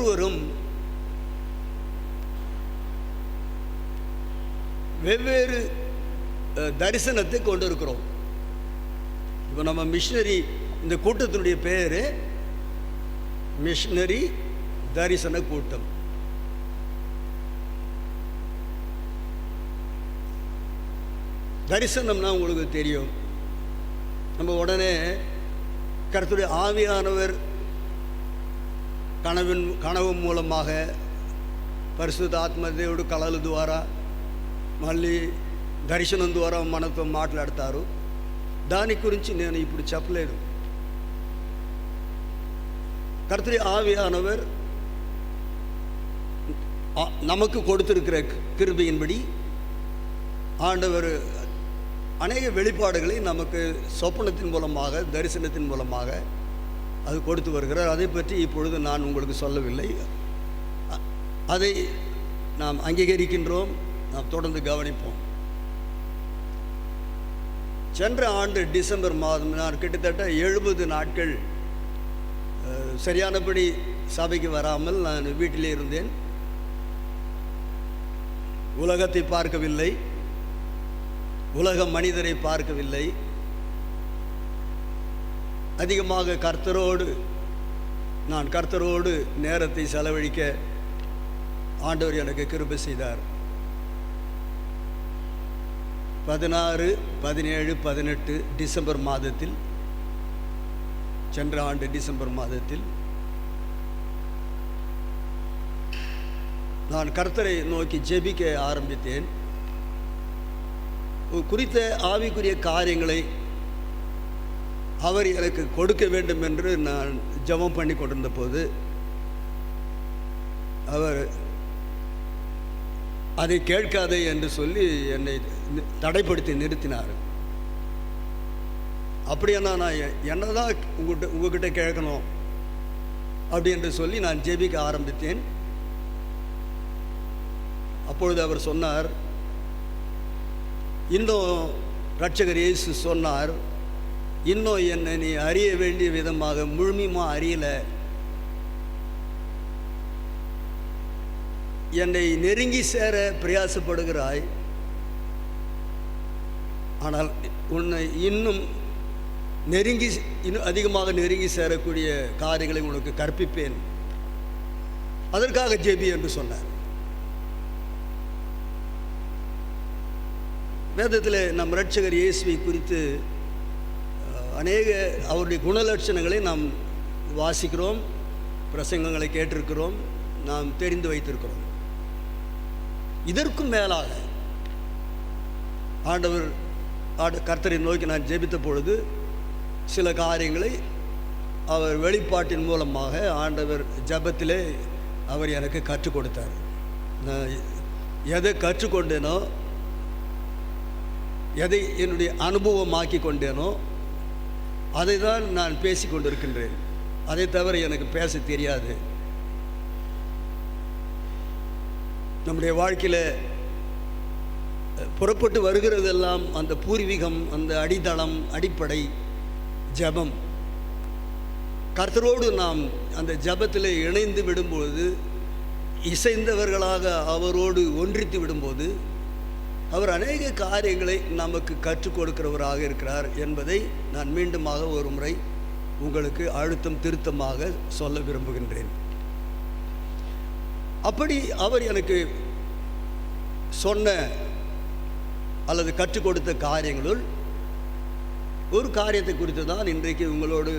ஒவ்வொருவரும் வெவ்வேறு தரிசனத்தை கொண்டு இருக்கிறோம். இப்போ நம்ம மிஷினரி, இந்த கூட்டத்தினுடைய பேர் மிஷினரி தரிசன கூட்டம். தரிசனம்னா உங்களுக்கு தெரியும். நம்ம உடனே கர்த்தருடைய ஆவியானவர் కణవు మూలமாக పరిశుద్ధాత్మదేవుడు కళల ద్వారా మళ్ళీ దర్శనం ద్వారా మనతో మాట్లాడతారు. దాని గురించి నేను ఇప్పుడు చెప్పలేదు. கர்த்தருடைய ஆவியானவர் நமக்கு கொடுத்திருக்கிற கிருபையின்படி ஆண்டவர் அநேக வெளிப்பாடுகளை நமக்கு சொப்பனத்தின் மூலமாக, தரிசனத்தின் மூலமாக அது கொடுத்து வருகிறார். அதை பற்றி இப்பொழுது நான் உங்களுக்கு சொல்லவில்லை. அதை நாம் அங்கீகரிக்கின்றோம், நாம் தொடர்ந்து கவனிப்போம். சென்ற ஆண்டு டிசம்பர் மாதம் நான் கிட்டத்தட்ட 70 நாட்கள் சரியானபடி சபைக்கு வராமல் நான் வீட்டிலே இருந்தேன். உலகத்தை பார்க்கவில்லை, உலக மனிதரை பார்க்கவில்லை. அதிகமாக நான் கர்த்தரோடு நேரத்தை செலவழிக்க ஆண்டவர் எனக்கு கிருபை செய்தார். 16, 17, 18 டிசம்பர் மாதத்தில், சென்ற ஆண்டு டிசம்பர் மாதத்தில் நான் கர்த்தரை நோக்கி ஜெபிக்க ஆரம்பித்தேன். குறித்த ஆவிக்குரிய காரியங்களை அவர் எனக்கு கொடுக்க வேண்டும் என்று நான் ஜெபம் பண்ணி கொண்டிருந்த போது அவர் அதை கேட்காதே என்று சொல்லி என்னை தடைப்படுத்தி நிறுத்தினார். அப்படின்னா நான் என்னதான் உங்ககிட்ட கேட்கணும் அப்படி என்று சொல்லி நான் ஜெபிக்க ஆரம்பித்தேன். அப்பொழுது அவர் சொன்னார், இன்னும் இரட்சகர் இயேசு சொன்னார், இன்னும் என்னை நீ அறிய வேண்டிய விதமாக முழுமையாக அறியலை, என்னை நெருங்கி சேர பிரயாசப்படுகிறாய், ஆனால் உன்னை இன்னும் அதிகமாக நெருங்கி சேரக்கூடிய காரியங்களை உனக்கு கற்பிப்பேன், அதற்காக ஜெபி என்று சொன்னார். வேதத்தில் நம் இரட்சகர் இயேசுவை குறித்து அநேக அவருடைய குணலட்சணங்களை நாம் வாசிக்கிறோம், பிரசங்கங்களை கேட்டிருக்கிறோம், நாம் தெரிந்து வைத்திருக்கிறோம். இதற்கும் மேலாக கர்த்தரை நோக்கி நான் ஜெபித்த பொழுது சில காரியங்களை அவர் வெளிப்பாட்டின் மூலமாக ஆண்டவர் ஜெபத்திலே அவர் எனக்கு கற்றுக் கொடுத்தார். நான் எதை கற்றுக்கொண்டேனோ, எதை என்னுடைய அனுபவமாக்கி கொண்டேனோ அதை தான் நான் பேசி கொண்டிருக்கின்றேன். அதை தவிர எனக்கு பேச தெரியாது. நம்முடைய வாழ்க்கையில் புறப்பட்டு வருகிறதெல்லாம் அந்த பூர்வீகம், அந்த அடித்தளம், அடிப்படை ஜெபம். கர்த்தரோடு நாம் அந்த ஜெபத்தில் இணைந்து விடும்போது, இசைந்தவர்களாக அவரோடு ஒன்றித்து விடும்போது அவர் அநேக காரியங்களை நமக்கு கற்றுக் கொடுக்கிறவராக இருக்கிறார் என்பதை நான் மீண்டுமாக ஒரு முறை உங்களுக்கு அழுத்தம் திருத்தமாக சொல்ல விரும்புகின்றேன். அப்படி அவர் எனக்கு சொன்ன அல்லது கற்றுக் கொடுத்த காரியங்களுள் ஒரு காரியத்தை குறித்து தான் இன்றைக்கு உங்களோடு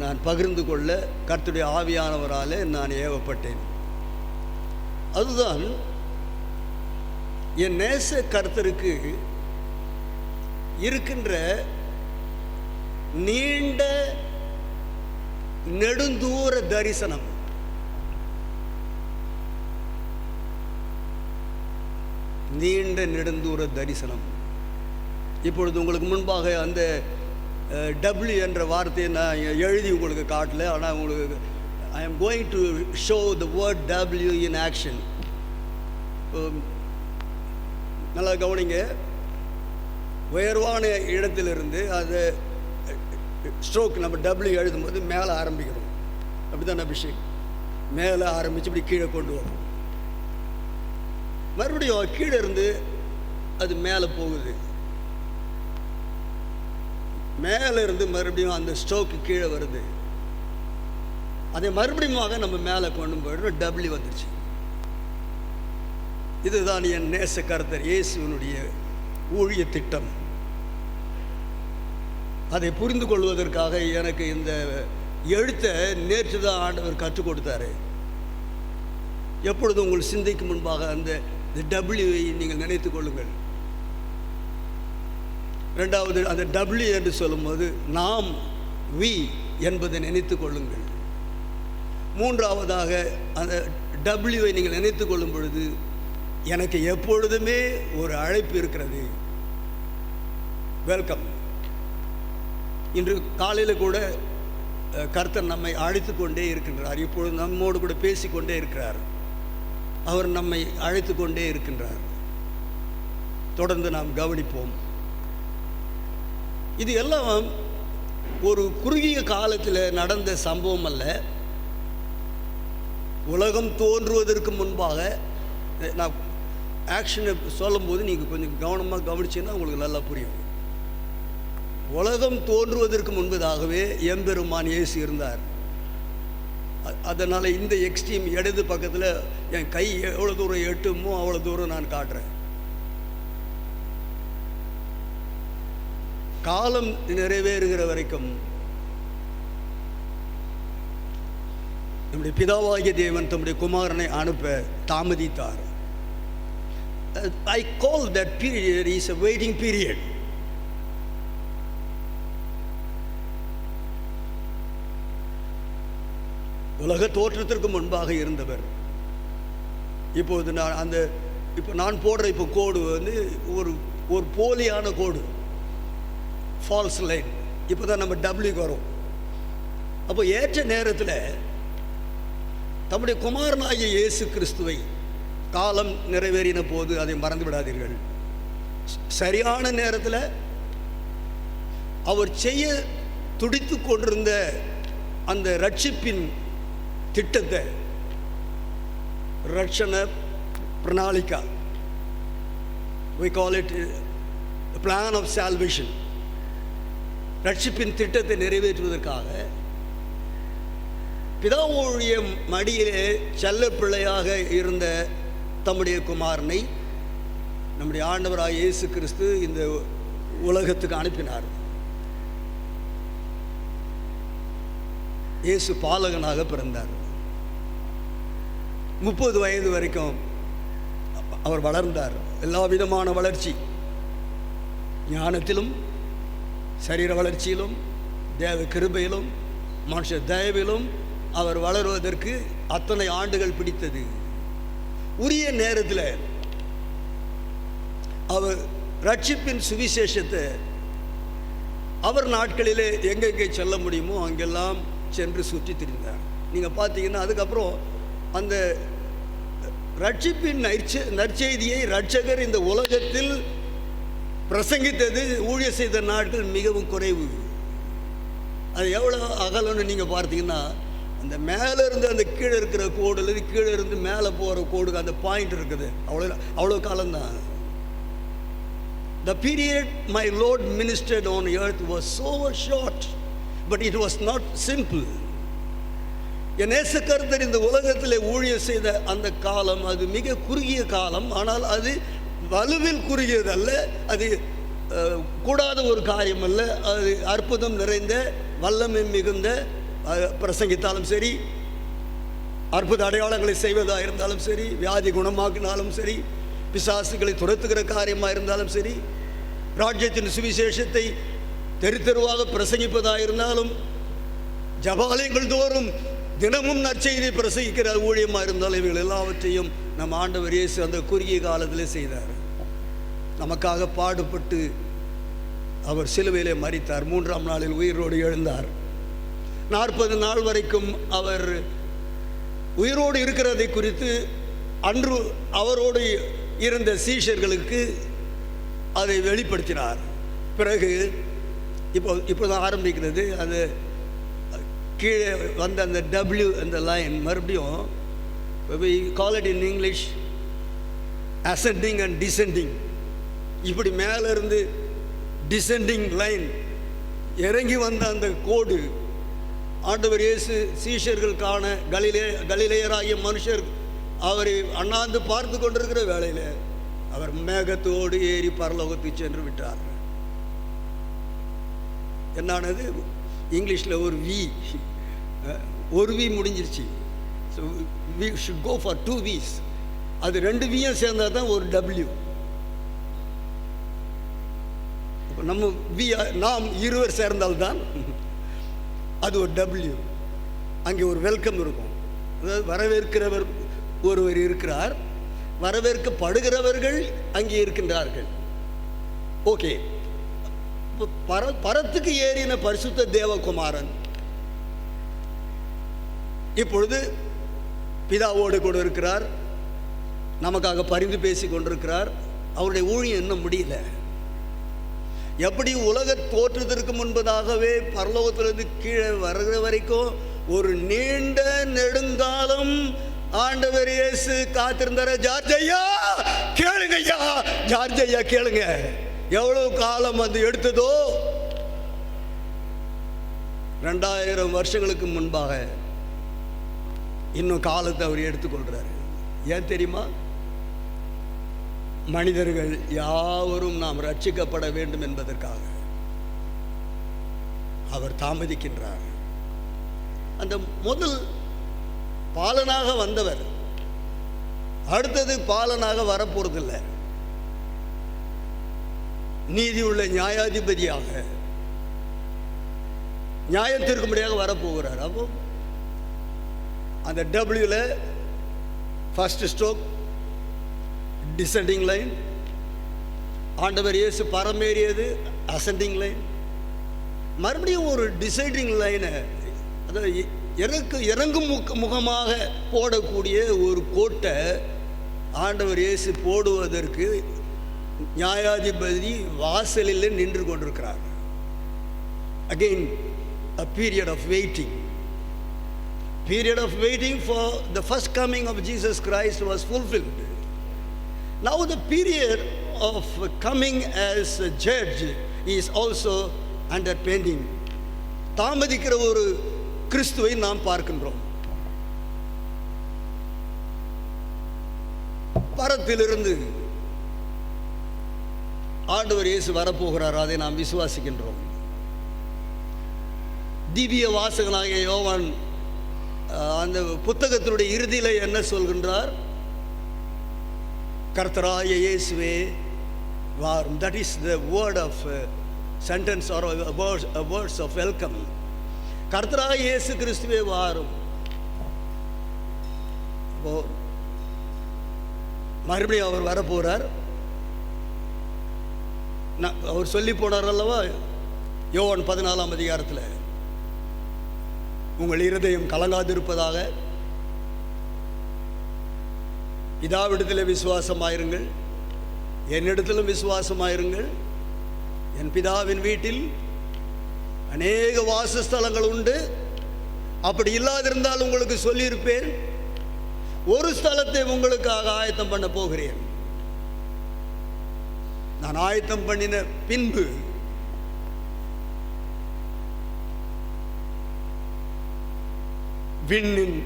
நான் பகிர்ந்து கொள்ள கர்த்தருடைய ஆவியானவராலே நான் ஏவப்பட்டேன். அதுதான் என் நேச கர்த்தருக்கு இருக்கின்ற நீண்ட நெடுந்தூர தரிசனம். நீண்ட நெடுந்தூர தரிசனம். இப்பொழுது உங்களுக்கு முன்பாக அந்த W என்ற வார்த்தையை நான் எழுதி உங்களுக்கு காட்டல, ஆனால் உங்களுக்கு I am going to show the word W in action. நல்லா கவனிங்க. உயர்வான இடத்திலிருந்து அது ஸ்ட்ரோக் நம்ம W எழுதும்போது மேலே ஆரம்பிக்கிறோம், அப்படி தான் அபிஷேக். மேலே ஆரம்பித்து இப்படி கீழே கொண்டு வரும். மறுபடியும் கீழே இருந்து அது மேலே போகுது. மேலே இருந்து மறுபடியும் அந்த ஸ்ட்ரோக்கு கீழே வருது. அதை மறுபடியும் நம்ம மேலே கொண்டு போயிடும். டபிள்யூ வந்துருச்சு. இதுதான் என் நேச கர்த்தர் இயேசுவினுடைய ஊழிய திட்டம். அதை புரிந்து கொள்வதற்காக எனக்கு இந்த எழுத்தை நேற்று தான் ஆண்டவர் கற்றுக் கொடுத்தாரு. எப்பொழுதும் உங்கள் சிந்தைக்கு முன்பாக அந்த டபிள்யூவை நீங்கள் நினைத்து கொள்ளுங்கள். ரெண்டாவது, அந்த டபிள்யூ என்று சொல்லும்போது நாம் வி என்பதை நினைத்து கொள்ளுங்கள். மூன்றாவதாக அந்த டபிள்யூவை நீங்கள் நினைத்து கொள்ளும் பொழுது எனக்கு எப்பொழுதுமே ஒரு அழைப்பு இருக்கிறது. வெல்கம். இன்று காலையில் கூட கர்த்தர் நம்மை அழைத்து கொண்டே இருக்கின்றார். இப்பொழுது நம்மோடு கூட பேசிக்கொண்டே இருக்கிறார். அவர் நம்மை அழைத்து கொண்டே இருக்கின்றார். தொடர்ந்து நாம் கவனிப்போம். இது எல்லாம் ஒரு குறுகிய காலத்தில் நடந்த சம்பவம் அல்ல. உலகம் தோன்றுவதற்கு முன்பாக, நான் ஆக்ஷனை சொல்லும்போது நீங்கள் கொஞ்சம் கவனமாக கவனிச்சீங்கன்னா உங்களுக்கு நல்லா புரியும். உலகம் தோன்றுவதற்கு முன்பதாகவே எம்பெருமான் இயேசு இருந்தார். அதனால் இந்த எக்ஸ்ட்ரீம் இடது பக்கத்தில் என் கை எவ்வளோ தூரம் எட்டுமோ அவ்வளோ தூரம் நான் காட்டுறேன். காலம் நிறைவேறுகிற வரைக்கும் நம்முடைய பிதாவாகிய தேவன் தம்முடைய குமாரனை அனுப்ப தாமதித்தார். I call that period is a waiting period. உலக தோற்றத்திற்கு முன்பாக இருந்தவர். இப்போது நான் போடுற கோடு ஒரு போலியான கோடு, ஃபால்ஸ் லைன். இப்போ தான் நம்ம டபிள்யூக்கு வரும். அப்போ ஏற்ற நேரத்தில் தம்முடைய குமாரனாகிய இயேசு கிறிஸ்துவை காலம் நிறைவேறின போது அதை மறந்து விடாதீர்கள். சரியான நேரத்தில் அவர் செய்ய துடித்து கொண்டிருந்த அந்த ரட்சிப்பின் திட்டத்தை, ரட்சண பிரணாளிகா, we call it plan of salvation, ரட்சிப்பின் திட்டத்தை நிறைவேற்றுவதற்காக பிதாவுடைய மடியிலே செல்ல பிள்ளையாக இருந்த தம்முடைய குமாரனை நம்முடைய ஆண்டவராக இயேசு கிறிஸ்து இந்த உலகத்துக்கு அனுப்பினார். இயேசு பாலகனாக பிறந்தார். 30 வயது வரைக்கும் அவர் வளர்ந்தார். எல்லா விதமான வளர்ச்சி, ஞானத்திலும், சரீர வளர்ச்சியிலும், தேவ கிருபையிலும், மனுஷ தயவிலும் அவர் வளருவதற்கு அத்தனை ஆண்டுகள் பிடித்தது. உரிய நேரத்தில் அவர் ரட்சிப்பின் சுவிசேஷத்தை அவர் நாட்களிலே எங்கெங்கே செல்ல முடியுமோ அங்கெல்லாம் சென்று சுற்றி திரிந்தார். நீங்கள் பார்த்தீங்கன்னா அதுக்கப்புறம் அந்த ரட்சிப்பின் நற்செய்தியை ரட்சகர் இந்த உலகத்தில் பிரசங்கித்தது, ஊழிய செய்த நாட்கள் மிகவும் குறைவு. அது எவ்வளோ அகலன்னு நீங்கள் பார்த்தீங்கன்னா, அந்த மேலே இருந்து அந்த கீழே இருக்கிற கோடுலேருந்து கீழே இருந்து மேலே போகிற கோடுக்கு அந்த பாயிண்ட் இருக்குது. அவ்வளோ காலம்தான். The period my Lord ministered on earth was so short, but it was not simple. என் நேச கர்த்தர் இந்த உலகத்தில் ஊழிய செய்த அந்த காலம் அது மிக குறுகிய காலம். ஆனால் அது வலுவில் குறுகியதல்ல, அது கூடாத ஒரு காரியம் அல்ல. அது அற்புதம் நிறைந்த, வல்லமை மிகுந்த, பிரசங்கித்தாலும் சரி, அற்புத அடையாளங்களை செய்வதாக இருந்தாலும் சரி, வியாதி குணமாக்கினாலும் சரி, பிசாசுகளை துரத்துகிற காரியமாக இருந்தாலும் சரி, ராஜ்யத்தின் சுவிசேஷத்தை தெரு தெருவாக பிரசங்கிப்பதாக இருந்தாலும், ஜபாலயங்கள் தோறும் தினமும் நற்செய்தி பிரசங்கிக்கிற ஊழியமாக இருந்தாலும், இவைகள் எல்லாவற்றையும் நம் ஆண்டவர் இயேசு அந்த குறுகிய காலத்தில் செய்தார். நமக்காக பாடுபட்டு அவர் சிலுவையிலே மரித்தார். 3ஆம் நாளில் உயிரோடு எழுந்தார். 40 நாள் வரைக்கும் அவர் உயிரோடு இருக்கிறதை குறித்து அன்று அவரோடு இருந்த சீஷர்களுக்கு அதை வெளிப்படுத்தினார். பிறகு இப்போதான் ஆரம்பிக்கிறது. அது கீழே வந்த அந்த டபிள்யூ அந்த லைன் மறுபடியும் we call it in English ascending and descending. இப்படி மேலே இருந்து டிசெண்டிங் லைன் இறங்கி வந்த அந்த கோடு ஆண்டவர் இயேசு சீஷர்கள் காண கலிலேயராகிய மனுஷர் அவரை அண்ணாந்து பார்த்து கொண்டிருக்கிற வேளையில் அவர் மேகத்தோடு ஏறி பரலோகத்துக்கு சென்று விட்டார். என்னானது இங்கிலீஷில் ஒரு வி முடிஞ்சிருச்சு. So we should go for 2 V's. அது 2 வியும் சேர்ந்தால் தான் ஒரு டபிள்யூ. நம்ம நாம் இருவர் சேர்ந்தால்தான் அது ஒரு டபிள்யூ. அங்கே ஒரு வெல்கம் இருக்கும். அதாவது வரவேற்கிறவர் ஒருவர் இருக்கிறார், வரவேற்கப்படுகிறவர்கள் அங்கே இருக்கின்றார்கள். ஓகே, பரத்துக்கு ஏறின பரிசுத்த தேவகுமாரன் இப்பொழுது பிதாவோடு கூட இருக்கிறார், நமக்காக பரிந்து பேசி கொண்டிருக்கிறார். அவருடைய ஊழியம் இன்னும் முடியல. எப்படி உலக தோற்றத்திற்கு முன்பதாகவே பரலோகத்திலிருந்து கீழே வருகிற வரைக்கும் ஒரு நீண்ட நெடுங்காலம் ஆண்டவர் இயேசு காத்திருந்தார. ஜார்ஜ் ஐயா கேளுங்க, ஐயா ஜார்ஜ் ஐயா கேளுங்க. எவ்வளவு காலம் அது எடுத்ததோ 2000 வருஷங்களுக்கு முன்பாக இன்னும் காலத்தை அவர் எடுத்துக்கொள்றாரு. ஏன் தெரியுமா? மனிதர்கள் யாவரும் நாம் ரட்சிக்கப்பட வேண்டும் என்பதற்காக அவர் தாமதிக்கின்றார். அந்த முதல் பாலனாக வந்தவர் அடுத்தது பாலனாக வரப்போறதில்லை. நீதியுள்ள நியாயாதிபதியாக நியாயம் தீர்க்கும்படியாக வரப்போகிறார். அப்போ அந்த டபிள்யூல ஃபர்ஸ்ட் ஸ்ட்ரோக் டிசெண்டிங் லைன், ஆண்டவர் இயேசு பரமேறியது அசெண்டிங் லைன், மறுபடியும் ஒரு டிசைடிங் லைனை, அதாவது இறங்கும் முகமாக போடக்கூடிய ஒரு கோட்டை ஆண்டவர் இயேசு போடுவதற்கு நியாயாதிபதி வாசலில் நின்று கொண்டிருக்கிறார். Again a period of waiting for the first coming of Jesus Christ was fulfilled. Now the period of coming as a judge is also under pending. தாமதிக்கிற ஒரு கிறிஸ்துவை நாம் பார்க்கின்றோம். பரத்திலிருந்து ஆண்டவர் இயேசு வரப்போகிறார், அதை நாம் விசுவாசிக்கின்றோம். திவ்ய வாசகனாகிய யோவான் அந்த புத்தகத்தினுடைய இறுதியில் என்ன சொல்கின்றார்? கர்த்தராகிய இயேசுவே வாரும். That is the word of sentence or words of welcome. கர்த்தராகிய இயேசு கிறிஸ்துவே வாரும். அப்போ மறுபடியும் அவர் வரப்போகிறார். அவர் சொல்லி போனார் அல்லவா யோவான் 14ஆம் அதிகாரத்தில், உங்கள் இருதயம் கலங்காதிருப்பதாக, பிதாவிடத்தில் விசுவாசமாயிருங்கள், என்னிடத்திலும் விசுவாசமாயிருங்கள். என் பிதாவின் வீட்டில் அநேக வாசஸ்தலங்கள் உண்டு. அப்படி இல்லாதிருந்தால் உங்களுக்கு சொல்லியிருப்பேன். ஒரு ஸ்தலத்தை உங்களுக்காக ஆயத்தம் பண்ண போகிறேன். நான் ஆயத்தம் பண்ணின பின்பு விண்ணின்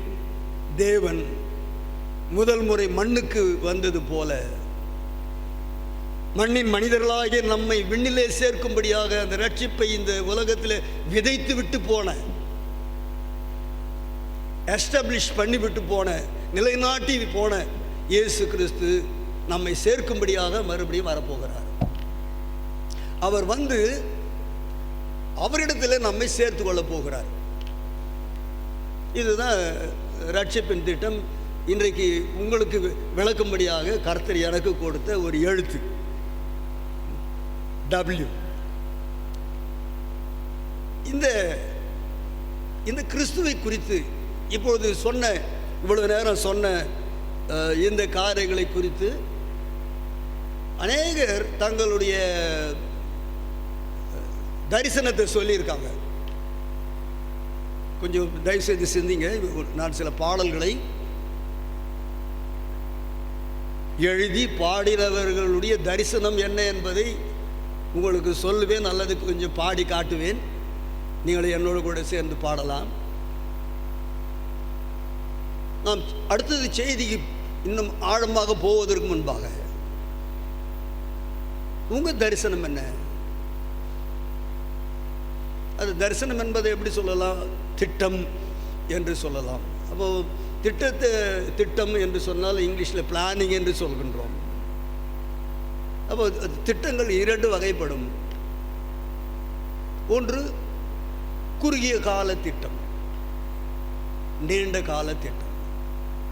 தேவன் முதல் முறை மண்ணுக்கு வந்தது போல மண்ணின் மனிதர்களாகிய நம்மை விண்ணிலே சேர்க்கும்படியாக அந்த ரட்சிப்பை இந்த உலகத்தில் விதைத்து விட்டு போன, எஸ்டாப்ளிஷ் பண்ணிவிட்டு போன, நிலைநாட்டி போன இயேசு கிறிஸ்து நம்மை சேர்க்கும்படியாக மறுபடியும் வரப்போகிறார். அவர் வந்து அவரிடத்தில் நம்மை சேர்த்து கொள்ள போகிறார். இதுதான் ரட்சிப்பின் திட்டம். இன்றைக்கு உங்களுக்கு விளக்கும்படியாக கர்த்தர் எனக்கு கொடுத்த ஒரு எழுத்து W. இந்த கிறிஸ்துவை குறித்து இப்பொழுது இவ்வளவு நேரம் சொன்ன இந்த காரியங்களை குறித்து அநேகர் தங்களுடைய தரிசனத்தை சொல்லியிருக்காங்க. கொஞ்சம் தயவுசெய்து சிந்திங்க. நான் சில பாடல்களை எழுதி பாடினவர்களுடைய தரிசனம் என்ன என்பதை உங்களுக்கு சொல்லுவேன், அல்லது கொஞ்சம் பாடி காட்டுவேன். நீங்கள் என்னோடு கூட சேர்ந்து பாடலாம். நாம் அடுத்தது செய்திக்கு இன்னும் ஆழமாக போவதற்கு முன்பாக உங்கள் தரிசனம் என்ன? அது தரிசனம் என்பதை எப்படி சொல்லலாம்? திட்டம் என்று சொல்லலாம். அப்போது திட்டம் என்று சொன்னால் இங்கிலீஷில் பிளானிங் என்று சொல்கின்றோம். அப்போ திட்டங்கள் இரண்டு வகைப்படும். ஒன்று குறுகிய கால திட்டம், நீண்ட கால திட்டம்.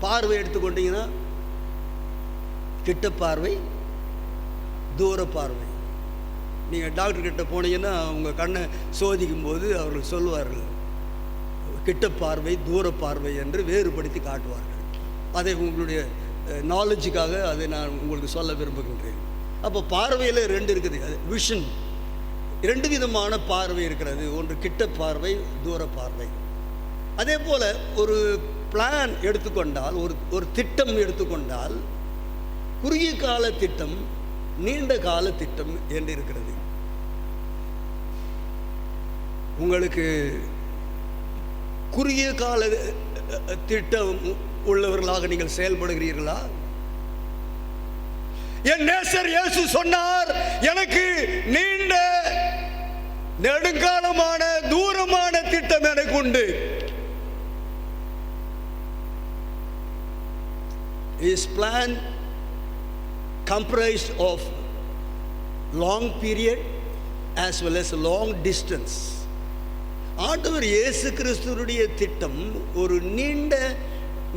பார்வை எடுத்துக்கொண்டீங்கன்னா கிட்ட பார்வை, தூர பார்வை. நீங்கள் டாக்டர்கிட்ட போனீங்கன்னா உங்கள் கண்ணை சோதிக்கும் போது அவர்கள் சொல்வார்கள் கிட்ட பார்வை, தூர பார்வை என்று வேறுபடுத்தி காட்டுவார்கள். அதை உங்களுடைய நாலேஜுக்காக அதை நான் உங்களுக்கு சொல்ல விரும்புகின்றேன். அப்போ பார்வையில் ரெண்டு இருக்குது. விஷன், ரெண்டு விதமான பார்வை இருக்கிறது. ஒன்று கிட்ட பார்வை, தூர பார்வை. அதே போல் ஒரு பிளான் எடுத்துக்கொண்டால், ஒரு திட்டம் எடுத்துக்கொண்டால் குறுகிய கால திட்டம், நீண்ட கால திட்டம் என்று இருக்கிறது. உங்களுக்கு குறுகிய கால திட்டம் உள்ளவர்களாக நீங்கள் செயல்படுகிறீர்களா? என் நேசர் இயேசு சொன்னார், எனக்கு நீண்ட நெடுங்காலமான தூரமான திட்டம் எனக்கு உண்டு. His plan comprised of long period as well as long distance. ஆண்டவர் இயேசு கிறிஸ்துவுடைய திட்டம் ஒரு நீண்ட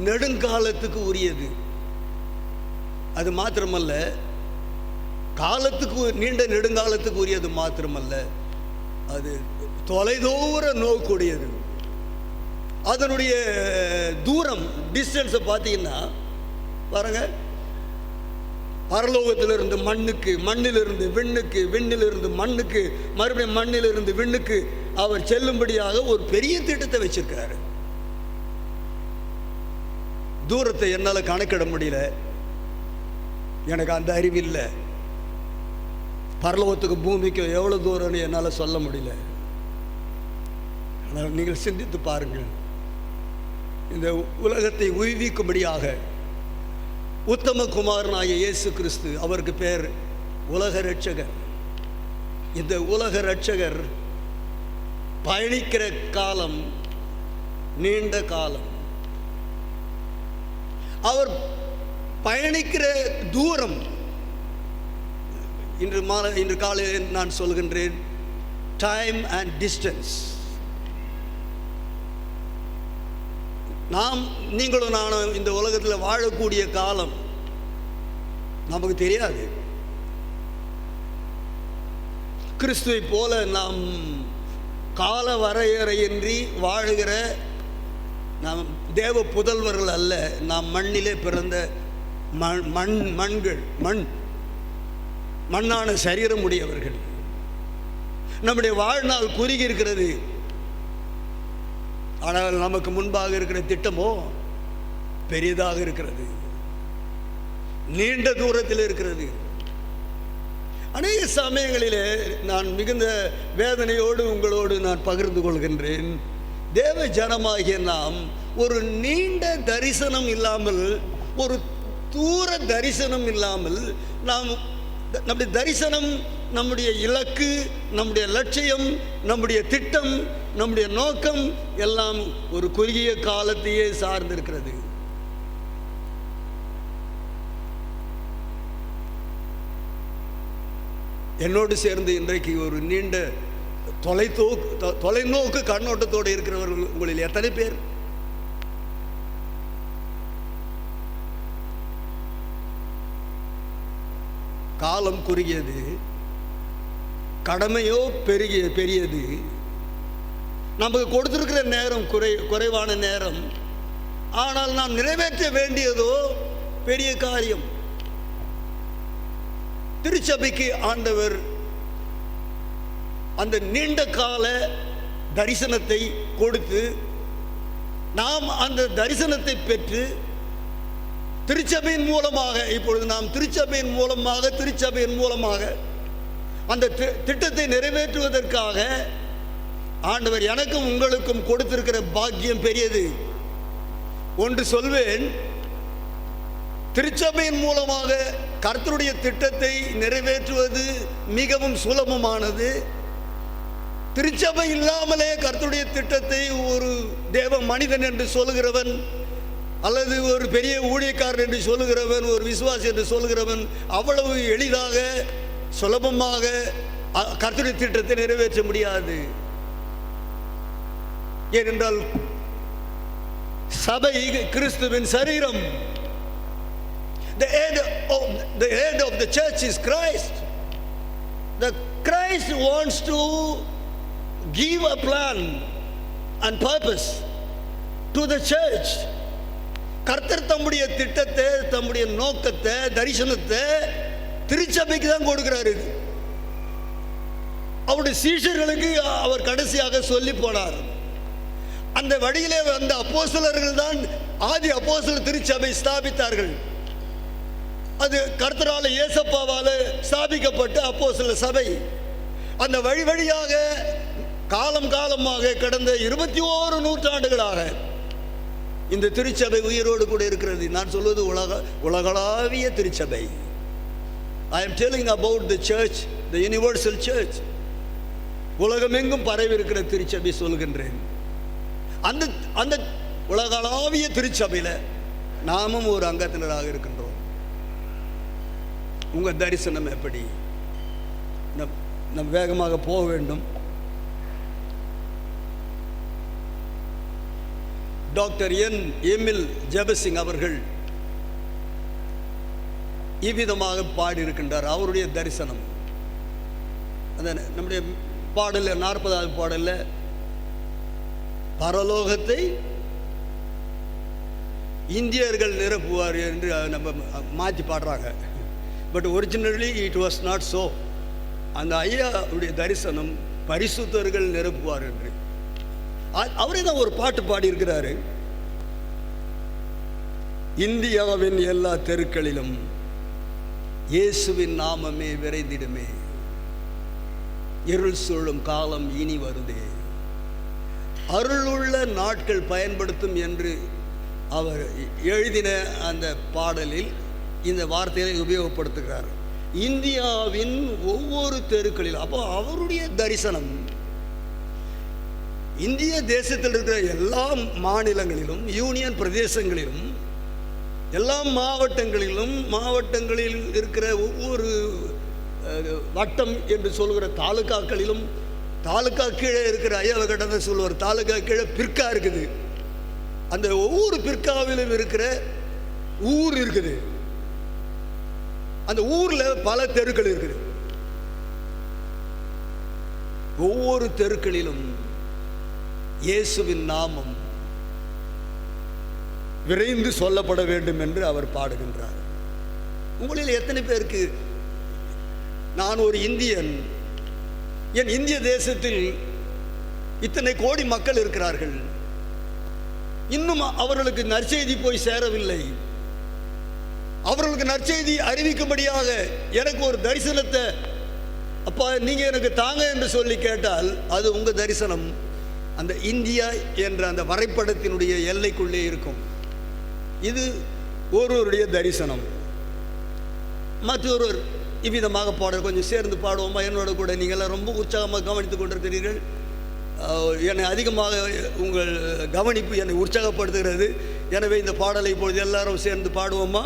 நெடுங்காலத்துக்கு உரியது. அது மாத்திரமல்ல, காலத்துக்கு நீண்ட நெடுங்காலத்துக்கு உரியது மாத்திரமல்ல, அது தொலைதூர நோக்குடையது. அதனுடைய தூரம், டிஸ்டன்ஸை பார்த்தீங்கன்னா பாருங்க, பரலோகத்திலிருந்து மண்ணுக்கு, மண்ணிலிருந்து விண்ணுக்கு, விண்ணிலிருந்து மண்ணுக்கு, மறுபடியும் மண்ணிலிருந்து விண்ணுக்கு அவர் செல்லும்படியாக ஒரு பெரிய திட்டத்தை வச்சிருக்காரு. தூரத்தை என்னால் கணக்கிட முடியல, எனக்கு அந்த அறிவு இல்லை. பரலோகத்துக்கு பூமிக்கு எவ்வளோ தூரம்னு என்னால் சொல்ல முடியல. ஆனால் நீங்கள் சிந்தித்து பாருங்கள், இந்த உலகத்தை உய்விக்கும்படியாக உத்தம குமாரனாகிய இயேசு கிறிஸ்து, அவருக்கு பேர் உலக இரட்சகர். இந்த உலக இரட்சகர் பயணிக்கிற காலம் நீண்ட காலம். அவர் பயணிக்கிற தூரம், இன்று காலையில் நான் சொல்கின்றேன், டைம் அண்ட் டிஸ்டன்ஸ். நீங்களும் நானும் இந்த உலகத்தில் வாழக்கூடிய காலம் நமக்கு தெரியாது. கிறிஸ்துவை போல நாம் கால வரையறையின்றி வாழுகிற நாம் தேவ புதல்வர்கள் அல்ல. நாம் மண்ணிலே பிறந்த மண்ணான சரீரம் உடையவர்கள். நம்முடைய வாழ்நாள் குறுகி இருக்கிறது. ஆனால் நமக்கு முன்பாக இருக்கிற திட்டமோ பெரியதாக இருக்கிறது, நீண்ட தூரத்தில் இருக்கிறது. அநேக சமயங்களிலே நான் மிகுந்த வேதனையோடு உங்களோடு நான் பகிர்ந்து கொள்கின்றேன். தேவ ஜனமாகிய நாம் ஒரு நீண்ட தரிசனம் இல்லாமல், ஒரு தூர தரிசனம் இல்லாமல், நம்முடைய தரிசனம், நம்முடைய இலக்கு, நம்முடைய லட்சியம், நம்முடைய திட்டம், நம்முடைய நோக்கம் எல்லாம் ஒரு குறுகிய காலத்தையே சார்ந்திருக்கிறது. என்னோடு சேர்ந்து இன்றைக்கு ஒரு நீண்ட தொலைநோக்கு கண்ணோட்டத்தோடு இருக்கிறவர்கள் உங்களில் எத்தனை பேர்? காலம் குறுகியது, கடமையோ பெரியது. நமக்கு கொடுத்திருக்கிற நேரம் குறைவான நேரம். ஆனால் நாம் நிறைவேற்ற வேண்டியதோ பெரிய காரியம். திருச்சபைக்கு ஆண்டவர் அந்த நீண்ட கால தரிசனத்தை கொடுத்து நாம் அந்த தரிசனத்தை பெற்று திருச்சபையின் மூலமாக, இப்பொழுது நாம் திருச்சபையின் மூலமாக அந்த திட்டத்தை நிறைவேற்றுவதற்காக ஆண்டவர் எனக்கும் உங்களுக்கும் கொடுத்திருக்கிற பாக்கியம் பெரியது. ஒன்று சொல்வேன், திருச்சபையின் மூலமாக கர்த்தருடைய திட்டத்தை நிறைவேற்றுவது மிகவும் சுலபமானது. திருச்சபை இல்லாமலே கர்த்தருடைய திட்டத்தை ஒரு தேவ மனிதன் என்று சொல்லுகிறவன், அல்லது ஒரு பெரிய ஊழியக்காரன் என்று சொல்லுகிறவன், ஒரு விசுவாசி என்று சொல்லுகிறவன் அவ்வளவு எளிதாக சுலபமாக கர்த்தருடைய திட்டத்தை நிறைவேற்ற முடியாது. ஏனென்றால் சபை கிறிஸ்துவின் சரீரம். The head of the church is Christ. The Christ wants to give a plan and purpose to the church. கர்த்தர் தம்முடைய திட்டத்தை, தம்முடைய நோக்கத்தை, தரிசனத்தை திருச்சபைக்கு தான் கொடுக்கிறாரு. அவருடைய சீஷர்களுக்கு அவர் கடைசியாக சொல்லி போனார். அந்த வழியிலே வந்த அப்போஸ்தலர்கள் தான் ஆதி அப்போஸ்தலர் திருச்சபை ஸ்தாபித்தார்கள். அது கர்த்தரால் இயேசப்பாவால் ஸ்தாபிக்கப்பட்ட அப்போஸ்தலர் சபை. அந்த வழி வழியாக காலமாக கடந்த 21 நூற்றாண்டுகளாக இந்த திருச்சபை உயிரோடு கூட இருக்கிறது. நான் சொல்வது உலகளாவிய திருச்சபை. I am telling about the church, the universal church. உலகமெங்கும் பரவி இருக்கிற திருச்சபை சொல்கின்றேன். அந்த உலகளாவிய திருச்சபையில் நாமும் ஒரு அங்கத்தினராக இருக்கின்றோம். உங்கள் தரிசனம் எப்படி? நம் வேகமாக போக வேண்டும். டாக்டர் எமில் ஜெபசிங் அவர்கள் இவ்விதமாக பாடியிருக்கின்றார். அவருடைய தரிசனம் அந்த நம்முடைய பாடலில் 40வது பாடலில் பரலோகத்தை இந்தியர்கள் நிரப்புவார் என்று நம்ம மாற்றி பாடுறாங்க. But originally it was not so. அந்த ஐயாவுடைய தரிசனம் பரிசுத்தர்கள் நிரப்புவார் என்று அவரே தான் ஒரு பாட்டு பாடியிருக்கிறாரு. இந்தியாவின் எல்லா தெருக்களிலும் இயேசுவின் நாமமே விரைந்திடுமே, இருள் சூழும் காலம் இனி வருதே, அருளுள்ள நாட்கள் பயன்படுத்தும் என்று அவர் எழுதின அந்த பாடலில் இந்த வார்த்தையை உபயோகப்படுத்துகிறார். இந்தியாவின் ஒவ்வொரு தெருக்களிலும். அப்போ அவருடைய தரிசனம் இந்திய தேசத்தில் இருக்கிற எல்லா மாநிலங்களிலும், யூனியன் பிரதேசங்களிலும், எல்லா மாவட்டங்களில் இருக்கிற ஒவ்வொரு வட்டம் என்று சொல்கிற தாலுக்காக்களிலும், தாலுக்கா கீழே இருக்கிற ஐயாவை கடந்த சொல்லுவார், தாலுக்கா கீழே பிற்கா இருக்குது. அந்த ஒவ்வொரு பிற்காவிலும் இருக்கிற ஊர் இருக்குது. அந்த ஊர்ல பல தெருக்கள் இருக்குது. ஒவ்வொரு தெருக்களிலும் இயேசுவின் நாமம் விரைந்து சொல்லப்பட வேண்டும் என்று அவர் பாடுகின்றார். உங்களில் எத்தனை பேருக்கு நான் ஒரு இந்தியன், என் இந்திய தேசத்தில் இத்தனை கோடி மக்கள் இருக்கிறார்கள், இன்னும் அவர்களுக்கு நற்செய்தி போய் சேரவில்லை, அவர்களுக்கு நற்செய்தி அறிவிக்கும்படியாக எனக்கு ஒரு தரிசனத்தை அப்பா நீங்க எனக்கு தாங்க என்று சொல்லி கேட்டால் அது உங்க தரிசனம் அந்த இந்தியா என்ற அந்த வரைபடத்தினுடைய எல்லைக்குள்ளே இருக்கும். இது ஒருவருடைய தரிசனம். மற்றொருவர் இவ்விதமாக பாட கொஞ்சம் சேர்ந்து பாடுவோமா? என்னோட கூட நீங்கள்லாம் ரொம்ப உற்சாகமாக கவனித்து கொண்டிருக்கிறீர்கள். என்னை அதிகமாக உங்கள் கவனிப்பு என்னை உற்சாகப்படுத்துகிறது. எனவே இந்த பாடலை இப்பொழுது எல்லாரும் சேர்ந்து பாடுவோமா?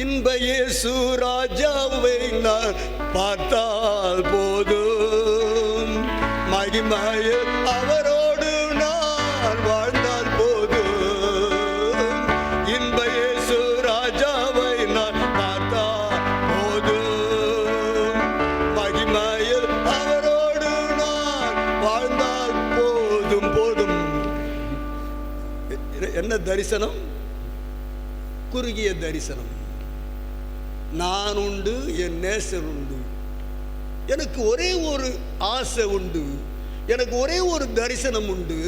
இன்ப இயேசு ராஜாவை நான் பார்த்தால் போதும், மகிமையில் அவரோடு நான் வாழ்ந்தால் போதும். இன்ப இயேசு ராஜாவை நான் பார்த்தால் போதும், மகிமையில் அவரோடு நான் வாழ்ந்தால் போதும். போதும். என்ன தரிசனம்? குறுகிய தரிசனம். நான் உண்டு, என் நேசர் உண்டு, எனக்கு ஒரே ஒரு ஆசை உண்டு, எனக்கு ஒரே ஒரு தரிசனம் உண்டு.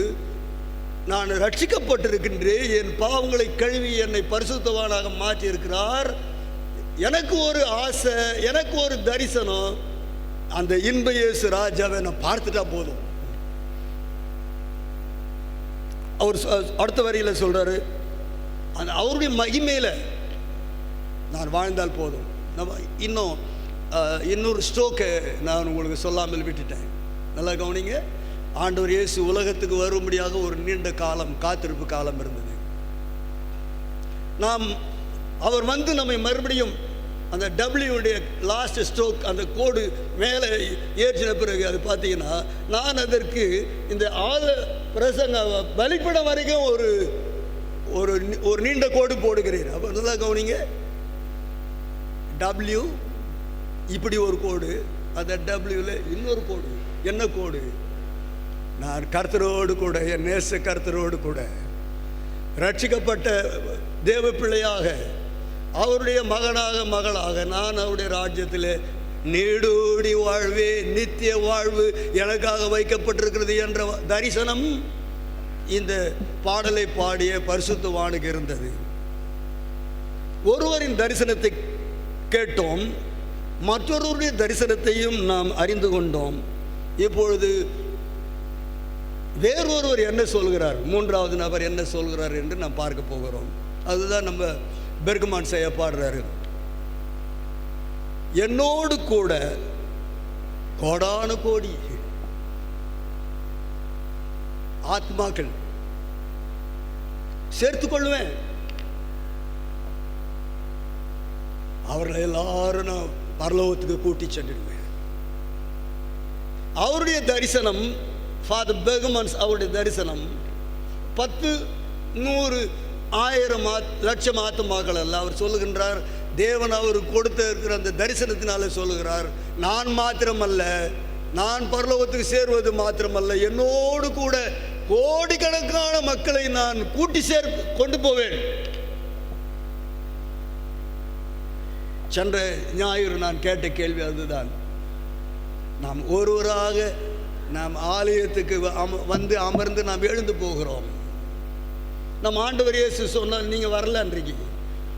நான் ரட்சிக்கப்பட்டிருக்கின்றேன், என் பாவங்களை கழுவி என்னை பரிசுத்தவானாக மாற்றி இருக்கிறார். எனக்கு ஒரு ஆசை, எனக்கு ஒரு தரிசனம், அந்த இன்ப இயேசு ராஜாவை நான் பார்த்துட்டா போதும். அவர் அடுத்த வரியில் சொல்றாரு, அந்த அவருடைய மகிமையில் நான் வாழ்ந்தால் போதும். நம்ம இன்னொரு ஸ்ட்ரோக்கை நான் உங்களுக்கு சொல்லாமல் விட்டுட்டேன். நல்லா கவனிங்க. ஆண்டவர் இயேசு உலகத்துக்கு வரும்படியாக ஒரு நீண்ட காலம், காத்திருப்பு காலம் இருந்தது. அவர் வந்து நம்மை மறுபடியும் அந்த டபிள்யூடைய லாஸ்ட் ஸ்ட்ரோக், அந்த கோடு மேலே ஏற்றின பிறகு அது பார்த்தீங்கன்னா, நான் அதற்கு இந்த பிரசங்க பலிப்படம் வரைக்கும் ஒரு நீண்ட கோடு போடுகிறேன். அப்போ நல்லா கவனிங்க. டபிள்யூ இப்படி ஒரு கோடு, அந்த டபிள்யூவில் இன்னொரு கோடு. என்ன கோடு? நான் கர்த்தரோடு கூட, என் நேச கர்த்தரோடு கூட ரட்சிக்கப்பட்ட தேவ பிள்ளையாக, அவருடைய மகனாக மகளாக நான் அவருடைய ராஜ்யத்தில் நீடூடி வாழ்வே, நித்திய வாழ்வு எனக்காக வைக்கப்பட்டிருக்கிறது என்ற தரிசனம் இந்த பாடலை பாடிய பரிசுத்தவானுக்கு இருந்தது. ஒருவரின் தரிசனத்தை கேட்டோம், மற்றொருவருடைய தரிசனத்தையும் நாம் அறிந்து கொண்டோம். இப்பொழுது வேறொருவர் என்ன சொல்கிறார், மூன்றாவது நபர் என்ன சொல்கிறார் என்று நாம் பார்க்க போகிறோம். அதுதான் நம்ம பெர்கமான் செய்ய பாடுறாரு. என்னோடு கூட கோடான கோடி ஆத்மாக்கள் சேர்த்துக் கொள்வேன், அவர்களை எல்லாரும் நான் பரலோகத்துக்கு கூட்டி சென்றிடுவேன். அவருடைய தரிசனம், ஃபாதர் பெர்கமான்ஸ் அவருடைய தரிசனம் 10, 100, 1000 லட்சம் ஆத்மாக்கள் அல்ல. அவர் சொல்லுகின்றார், தேவன் அவருக்கு கொடுத்த இருக்கிற அந்த தரிசனத்தினால சொல்லுகிறார், நான் மாத்திரமல்ல, நான் பரலோகத்துக்கு சேருவது மாத்திரமல்ல, என்னோடு கூட கோடிக்கணக்கான மக்களை நான் கூட்டி கொண்டு போவேன். சென்ற ஞாயிறு நான் கேட்ட கேள்வி அதுதான். நாம் ஒருவராக நாம் ஆலயத்துக்கு வந்து அமர்ந்து நாம் எழுந்து போகிறோம். நம் ஆண்டவர் இயேசு சொன்னார், நீங்கள் வரல அன்றைக்கு.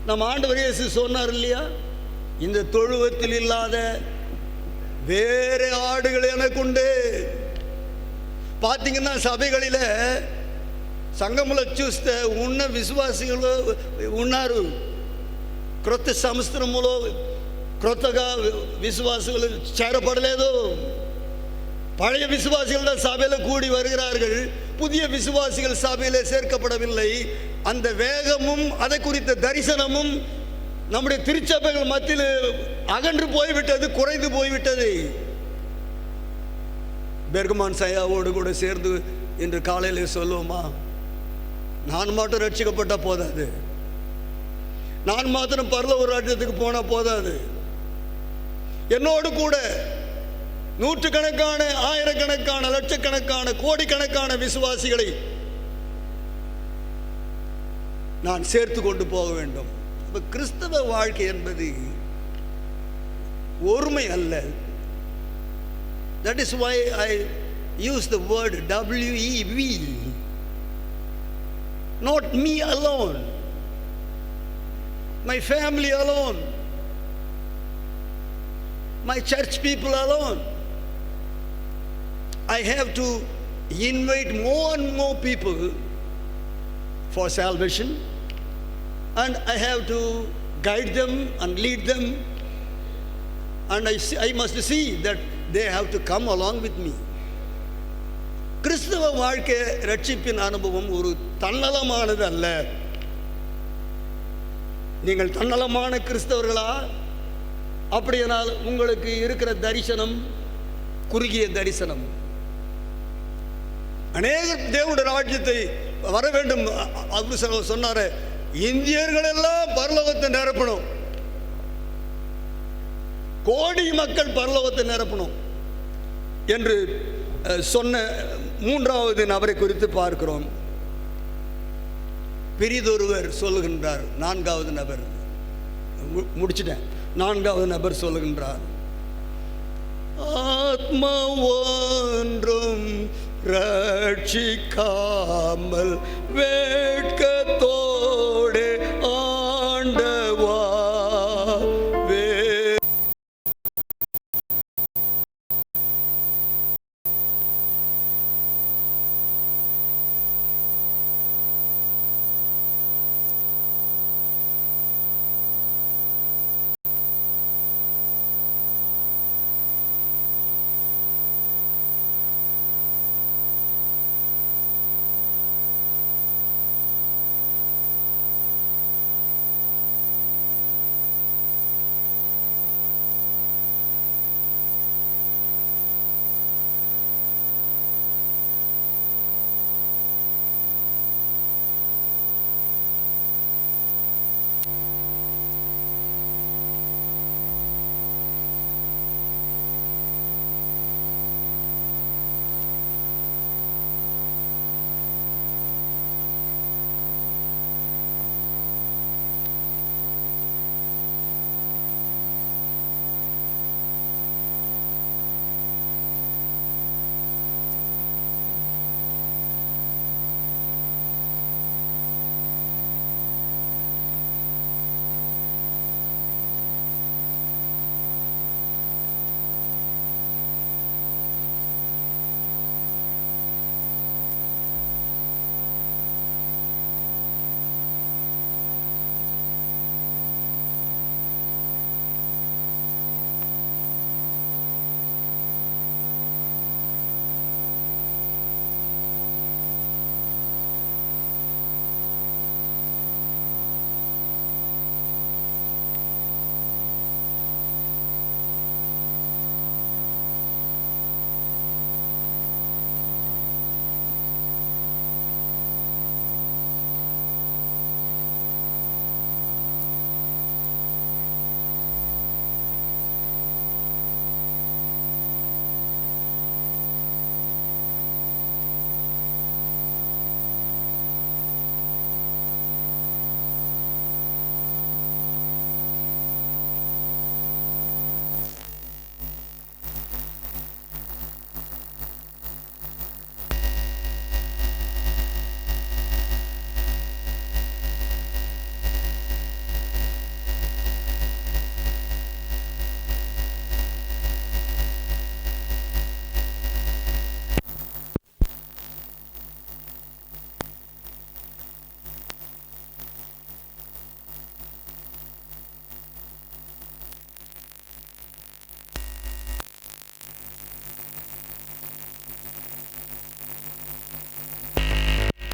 நம் ஆண்டவர் இயேசு சொன்னார் இல்லையா, இந்த தொழுவத்தில் இல்லாத வேறு ஆடுகள் எனக்கு உண்டு. பார்த்தீங்கன்னா సభகளில் సంఘములో చూస్తే ఉన్న విశ్వాసిಗಳು ఉన్నారు. క్రొత్త సంవత్సరములో క్రొత్తగా విశ్వాసులు చేరపడలేదు. பழைய விசுவாசிகள் தான் சபையில் கூடி வருகிறார்கள், புதிய விசுவாசிகள் சபையில் சேர்க்கப்படவில்லை. அந்த வேகமும் அதை குறித்த தரிசனமும் நம்முடைய திருச்சபைகள் மத்தியில் அகன்று போய்விட்டது, குறைந்து போய்விட்டது. பெர்கமான் சையாவோடு கூட சேர்ந்து இன்று காலையில் சொல்லுவோமா, நான் மட்டும் ரட்சிக்கப்பட்ட போதாது, நான் மாத்திரம் பரலோக ராஜ்யத்துக்கு போன போதாது, என்னோடு கூட நூற்றுக்கணக்கான, ஆயிரக்கணக்கான, லட்சக்கணக்கான, கோடிக்கணக்கான விசுவாசிகளை நான் சேர்த்து கொண்டு போக வேண்டும். இப்போ கிறிஸ்தவ வாழ்க்கை என்பது ஒருமை அல்ல. That is why I use the word WEV. Not me alone, my family alone, my church people alone. I have to invite more and more people for salvation, and I have to guide them and lead them, and I must see that they have to come along with me. கிறிஸ்தவ வாழ்க்கை ரட்சிப்பின் அனுபவம் ஒரு தன்னலமானது அல்ல. நீங்கள் தன்னலமான கிறிஸ்தவர்களா? அப்படியானால் உங்களுக்கு இருக்கிற தரிசனம் குறுகிய தரிசனம். அநேகர் தேவனுடைய ராஜ்யத்தை வர வேண்டும். அவர் சொன்னார், இந்தியர்கள் எல்லாம் பரலோகத்தை நிரப்பணும், கோடி மக்கள் பரலோகத்தை நிரப்பணும் என்று சொன்ன மூன்றாவது நபரை குறித்து பார்க்கிறோம். பிரிதொருவர் சொல்லுகின்றார். நான்காவது நபர் முடிச்சிட்டேன். நான்காவது நபர் சொல்லுகின்றார், ஆத்மா ஒன்றும் ரட்சிக்காமல் வேட்கத்தோடு ஆண்டவா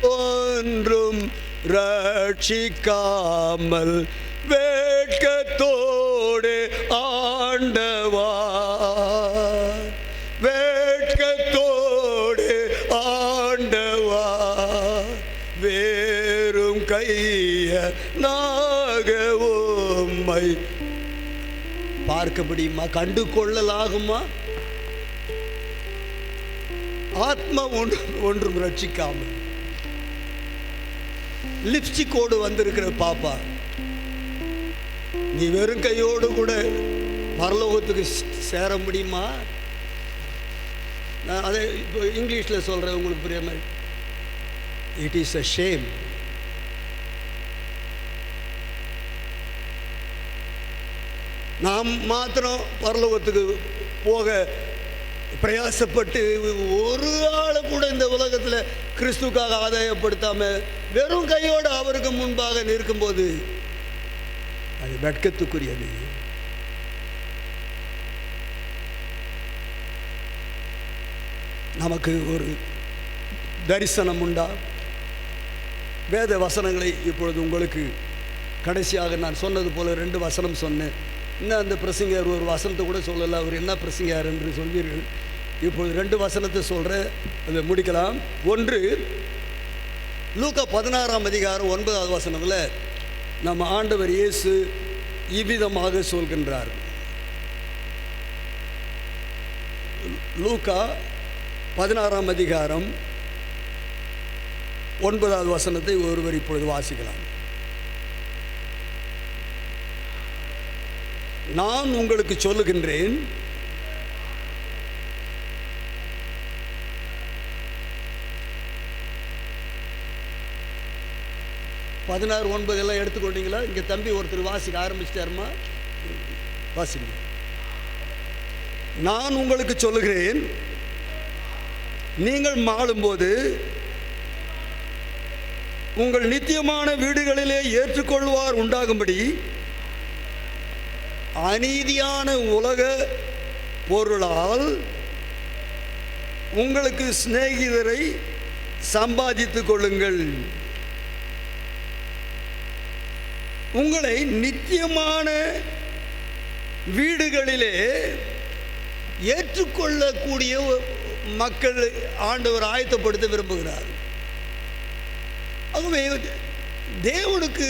ஒன்றும் ரட்சிக்காமல் வேட்கத்தோடு ஆண்டவா வேட்கத்தோடு ஆண்டவா வேறும் கைய நாகவும்மை பார்க்க முடியுமா? கண்டு கொள்ளலாகுமா? ஆத்மா ஒன்றும் ரட்சிக்காமல் லிப்ஸ்டிக்கோடு வந்திருக்கிற பாப்பா, நீ வெறும் கையோடு கூட பரலோகத்துக்கு சேர முடியுமா? நான் அதை இப்போ இங்கிலீஷில் சொல்கிறேன், உங்களுக்கு புரிய மாதிரி. It is a shame. நாம் மாத்திரம் பரலோகத்துக்கு போக பிரயாசப்பட்டு ஒரு ஆளை கூட இந்த உலகத்தில் கிறிஸ்துக்காக ஆதாயப்படுத்தாமல் வெறும் கையோடு அவருக்கு முன்பாக நிற்கும்போது அது வெட்கத்துக்குரியது. நமக்கு ஒரு தரிசனம் உண்டா? வேத வசனங்களை இப்பொழுது உங்களுக்கு கடைசியாக நான் சொன்னது போல 2 வசனம் சொன்னேன். இன்னும் அந்த பிரசங்கர் ஒரு வசனத்தை கூட சொல்லலை, அவர் என்ன பிரசங்கர் என்று சொல்வீர்கள். இப்பொழுது 2 வசனத்தை சொல்கிறேன், அதை முடிக்கலாம். ஒன்று, லூக்கா 16ஆம் அதிகாரம் 9வது வசனத்தில் நம்ம ஆண்டவர் இயேசு இவ்விதமாக சொல்கின்றார். லூக்கா 16ஆம் அதிகாரம் 9வது வசனத்தை ஒருவர் இப்பொழுது வாசிக்கலாம். நான் உங்களுக்கு சொல்லுகின்றேன், 16:9 எல்லாம் எடுத்துக்கொண்டீங்களா? இங்கே தம்பி ஒருத்தர் வாசிக்க ஆரம்பிச்சிட்டாருமா, வாசிங்க. நான் உங்களுக்கு சொல்லுகிறேன், நீங்கள் மாளும்போது உங்கள் நித்தியமான வீடுகளிலே ஏற்றுக்கொள்வார் உண்டாகும்படி அநீதியான உலக பொருளால் உங்களுக்கு சிநேகிதரை சம்பாதித்துக் கொள்ளுங்கள். உங்களை நித்தியமான வீடுகளிலே ஏற்றுக்கொள்ளக்கூடிய மக்கள் ஆண்டவர் ஆயத்தப்படுத்த விரும்புகிறார். ஆகவே தேவனுக்கு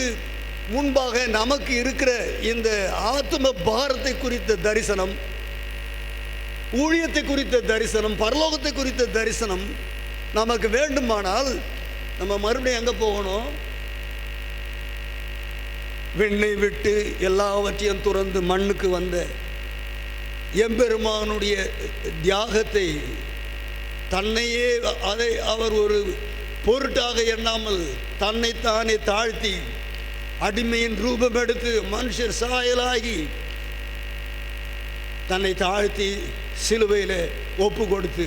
முன்பாக நமக்கு இருக்கிற இந்த ஆத்ம பாரத்தை குறித்த தரிசனம், ஊழியத்தை குறித்த தரிசனம், பரலோகத்தை குறித்த தரிசனம் நமக்கு வேண்டுமானால் நம்ம மறுபடியும் எங்கே போகணும்? விண்ணை விட்டு எல்லாவற்றையும் துறந்து மண்ணுக்கு வந்த எம்பெருமானுடைய தியாகத்தை, தன்னையே அதை அவர் ஒரு பொருட்டாக எண்ணாமல் தன்னைத்தானே தாழ்த்தி அடிமையின் ரூபம் எடுத்து மனுஷர் சாயலாகி தன்னை தாழ்த்தி சிலுவையில் ஒப்பு கொடுத்து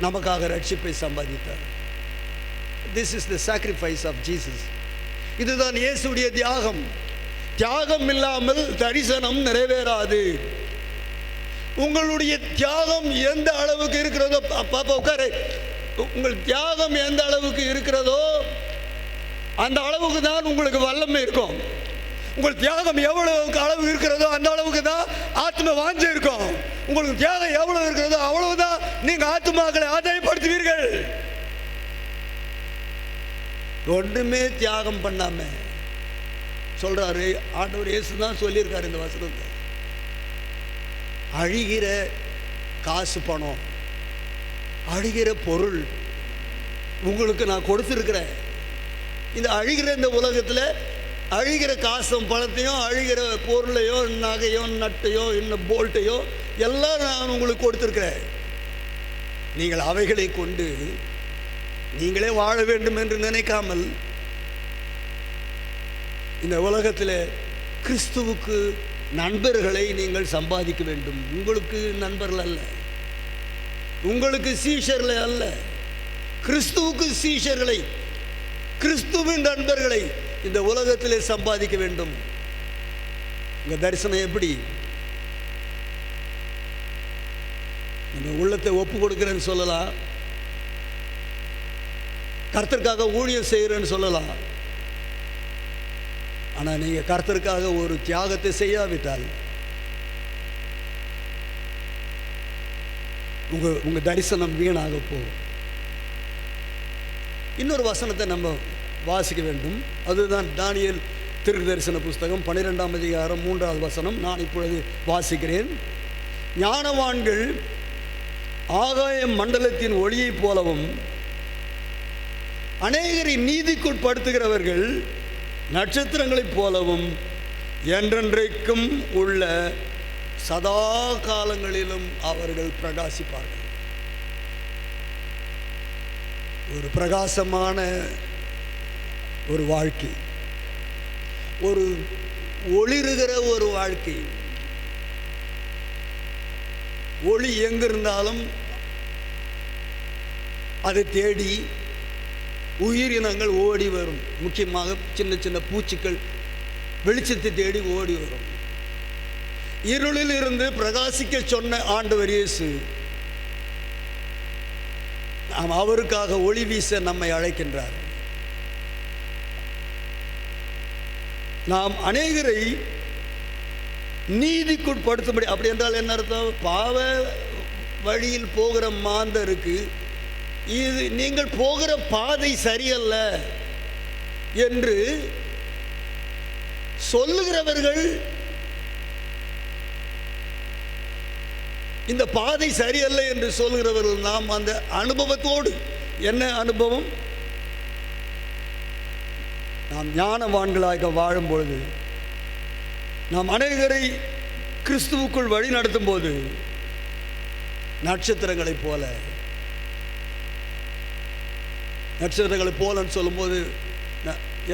நமக்காக ரட்சிப்பை சம்பாதித்தார். This is the sacrifice of Jesus. இதுதான் இயேசுடைய தியாகம். தியாகம் இல்லாமல் தரிசனம் நிறைவேறாது. உங்களுடைய தியாகம் எந்த அளவுக்கு இருக்கிறதோ, பாப்பா உட்காரு, உங்கள் தியாகம் எந்த அளவுக்கு இருக்கிறதோ அந்த அளவுக்கு தான் உங்களுக்கு வல்லமை இருக்கும். உங்கள் தியாகம் எவ்வளவுக்கு அளவு இருக்கிறதோ அந்த அளவுக்கு தான் ஆத்ம வாஞ்சை இருக்கும். உங்களுக்கு தியாகம் எவ்வளவு இருக்கிறதோ அவ்வளவுதான் நீங்கள் ஆத்மாக்களை ஆதாயப்படுத்துவீர்கள். ஒன்றுமே தியாகம் பண்ணாம சொல்றாரு ஆண்டவர் இயேசு தான் சொல்லியிருக்காரு இந்த வசனத்தை. அழிகிற காசு, பணம், அழிகிற பொருள் உங்களுக்கு நான் கொடுத்துருக்கிறேன். இந்த அழிகிற இந்த உலகத்தில் அழிகிற காசும் பணத்தையும் அழிகிற பொருளையோ நகையோ நட்டையோ இன்னும் போல்ட்டையோ எல்லாம் நான் உங்களுக்கு கொடுத்துருக்கிறேன். நீங்கள் அவைகளை கொண்டு நீங்களே வாழ வேண்டும் என்று நினைக்காமல் இந்த உலகத்தில் கிறிஸ்துவுக்கு நண்பர்களை நீங்கள் சம்பாதிக்க வேண்டும். உங்களுக்கு நண்பர்கள் அல்ல, உங்களுக்கு சீஷர்கள் அல்ல, கிறிஸ்துவுக்கு சீஷர்களை, கிறிஸ்துவின் நண்பர்களை இந்த உலகத்திலே சம்பாதிக்க வேண்டும். உங்கள் தரிசனம் எப்படி? நம்ம உள்ளத்தை ஒப்பு கொடுக்குறேன்னு சொல்லலாம், கர்த்தருக்காக ஊழியம் செய்கிறேன்னு சொல்லலாம். ஆனால் நீங்கள் கர்த்தருக்காக ஒரு தியாகத்தை செய்யாவிட்டால் உங்கள் தரிசனம் வீணாக போகும். இன்னொரு வசனத்தை நம்ம வாசிக்க வேண்டும். அதுதான் தானியேல் தீர்க்க தரிசன புஸ்தகம் 12ஆம் அதிகாரம் 3வது வசனம். நான் இப்பொழுது வாசிக்கிறேன். ஞானவான்கள் ஆகாய மண்டலத்தின் ஒளியைப் போலவும் அநேகரை நீதிக்குட்படுத்துகிறவர்கள் நட்சத்திரங்களைப் போலவும் என்றென்றைக்கும் உள்ள சதா காலங்களிலும் அவர்கள் பிரகாசிப்பார்கள். ஒரு பிரகாசமான ஒரு வாழ்க்கை, ஒரு ஒளிருகிற ஒரு வாழ்க்கை. ஒளி எங்கிருந்தாலும் அதை தேடி உயிரினங்கள் ஓடி வரும். முக்கியமாக சின்ன சின்ன பூச்சிகள் வெளிச்சத்தை தேடி ஓடி வரும். இருளில் இருந்து பிரகாசிக்க சொன்ன ஆண்டவர் இயேசு நாம் அவருக்காக ஒளி வீச நம்மை அழைக்கின்றார். நாம் அநேகரை நீதிக்குட்படுத்தும்படி. அப்படி என்றால் என்ன அர்த்தம்? பாவ வழியில் போகிற மாந்தருக்கு இது நீங்கள் போகிற பாதை சரியல்ல என்று சொல்லுகிறவர்கள், இந்த பாதை சரியல்ல என்று சொல்லுகிறவர்கள் நாம் அந்த அனுபவத்தோடு, என்ன அனுபவம்? நாம் ஞானவான்களாக வாழும் பொழுது, நாம் அநேகரை கிறிஸ்துவுக்குள் வழி நடத்தும் போது நட்சத்திரங்களைப் போல, நட்சத்திரங்களைப் போலன்னு சொல்லும்போது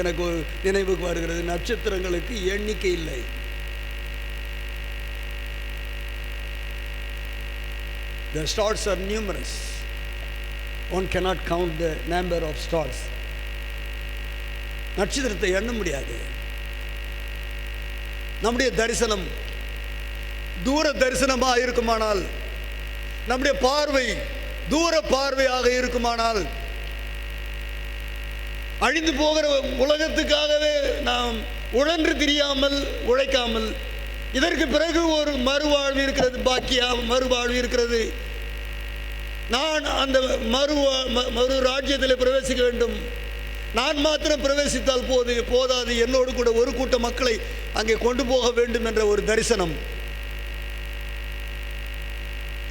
எனக்கு நினைவுக்கு வருகிறது, நட்சத்திரங்களுக்கு எண்ணிக்கை இல்லை. The stars are numerous. One cannot count the number of stars. நட்சத்திரத்தை எண்ண முடியாது. நம்முடைய தரிசனம் தூர தரிசனமாக இருக்குமானால், நம்முடைய பார்வை தூர பார்வையாக இருக்குமானால், அழிந்து போகிற உலகத்துக்காகவே நாம் உழன்று திரியாமல் உழைக்காமல், இதற்கு பிறகு ஒரு மறுவாழ்வு இருக்கிறது, பாக்கியா மறுவாழ்வு இருக்கிறது, நான் அந்த மறு ராஜ்யத்தில் பிரவேசிக்க வேண்டும், நான் மாத்திரம் பிரவேசித்தால் போதாது, என்னோடு கூட ஒரு கூட்ட மக்களை அங்கே கொண்டு போக வேண்டும் என்ற ஒரு தரிசனம்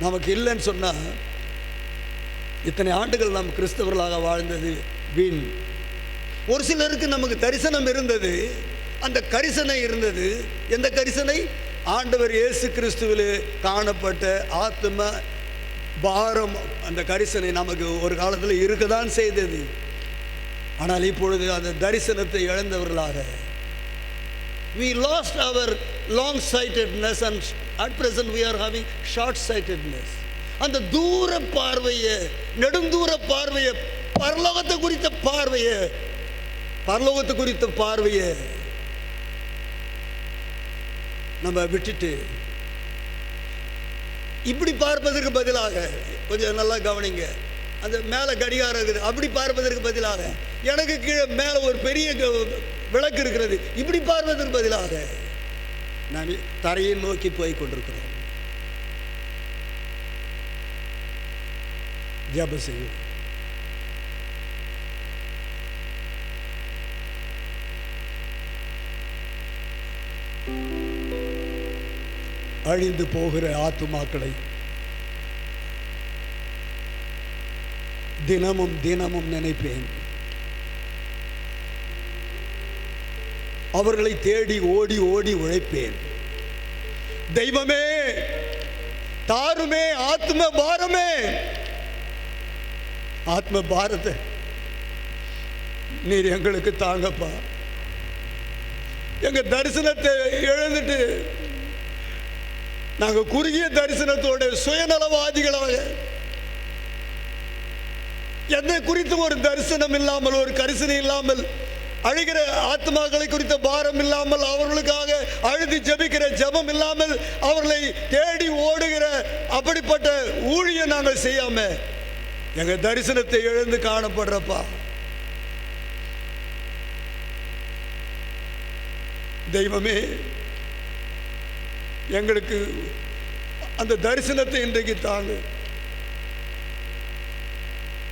நமக்கு இல்லைன்னு சொன்னால், இத்தனை ஆண்டுகள் நாம் கிறிஸ்தவர்களாக வாழ்ந்தது வீண். ஒரு சிலருக்கு நமக்கு தரிசனம் இருந்தது, அந்த கரிசனை இருந்தது. எந்த கரிசனை? ஆண்டவர் இயேசு கிறிஸ்துவிலே காணப்பட்ட ஆத்ம பாரம். அந்த கரிசனை நமக்கு ஒரு காலத்தில் இருக்கதான் செய்தது. ஆனால் இப்பொழுது அந்த தரிசனத்தை இழந்தவர்களாக, we lost our long sightedness and at present we are having short sightedness. அந்த தூர பார்வையை, நெடுந்தூர பார்வையை, பரலோகத்தை குறித்த பார்வையை நம்ம விட்டுட்டு இப்படி பார்ப்பதற்கு பதிலாக, கொஞ்சம் நல்லா கவனிங்க, அந்த மேலே கடிகாரம் இருக்குது, அப்படி பார்ப்பதற்கு பதிலாக, எனக்கு கீழே மேலே ஒரு பெரிய விளக்கு இருக்கிறது, இப்படி பார்ப்பதற்கு பதிலாக நாம் தரையை நோக்கி போய் கொண்டிருக்கிறோம். ஜெபம் செய்வோம். அழிந்து போகிற ஆத்துமாக்களை தினமும் தினமும் நினைப்பேன். அவர்களை தேடி ஓடி ஓடி உழைப்பேன். தெய்வமே தாருமே, ஆத்ம பாரமே, ஆத்ம பாரத்தை நீர் எங்களுக்கு தாங்கப்பா. எங்க தரிசனத்தை இழந்துட்டு நாங்கள் குறுகிய தரிசனத்தோட சுயநலவாதிகளாக, என்னை குறித்து ஒரு தரிசனம் இல்லாமல், ஒரு கரிசனை இல்லாமல், அழுகிற ஆத்மாக்களை குறித்த பாரம் இல்லாமல், அவர்களுக்காக அழுது ஜெபிக்கிற ஜெபம் இல்லாமல், அவர்களை தேடி ஓடுகிற அப்படிப்பட்ட ஊழியம் நாங்கள் செய்யாம எங்க தரிசனத்தை இழந்து காணப்படுறப்பா. தெய்வமே எங்களுக்கு அந்த தரிசனத்தை இன்றைக்கு தாங்க.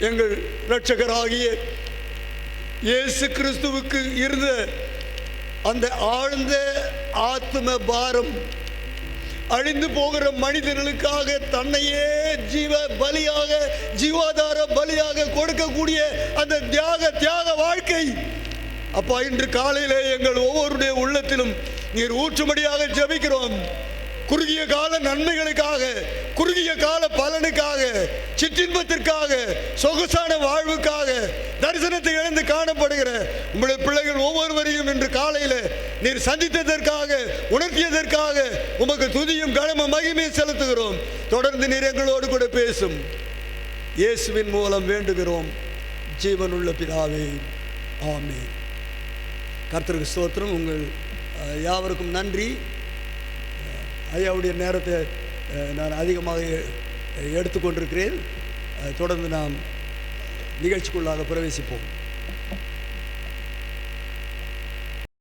எங்கள் இரட்சகராகிய இயேசு கிறிஸ்துவுக்கு இருந்த அந்த ஆழ்ந்த ஆத்ம பாரம், அழிந்து போகிற மனிதர்களுக்காக தன்னையே ஜீவ பலியாக, ஜீவாதார பலியாக கொடுக்கக்கூடிய அந்த தியாக வாழ்க்கை அப்பா, இன்று காலையிலே எங்கள் ஒவ்வொருடைய உள்ளத்திலும் நீர் ஊற்றுமடியாக ஜெபிக்கிறோம். குறுகிய கால நன்மைகளுக்காக, குறுகிய கால பலனுக்காக, சிற்றின்பத்திற்காக, சொகுசான வாழ்வுக்காக தரிசனத்தை இழந்து காணப்படுகிற உங்களுடைய பிள்ளைகள் ஒவ்வொருவரையும் இன்று காலையில் நீர் சந்தித்ததற்காக, உணர்த்தியதற்காக உமக்கு துதியும் கனமும் மகிமையும் செலுத்துகிறோம். தொடர்ந்து நீர் எங்களோடு கூட பேசும். இயேசுவின் மூலம் வேண்டுகிறோம் ஜீவனுள்ள பிதாவே, ஆமென். கர்த்தருக்கு ஸ்தோத்திரம். உங்கள் யாவருக்கும் நன்றி. ஐயாவுடைய நேரத்தை நான் அதிகமாக எடுத்துக்கொண்டிருக்கிறேன். தொடர்ந்து நாம் நிகழ்ச்சிக்குள்ளாக பிரவேசிப்போம்.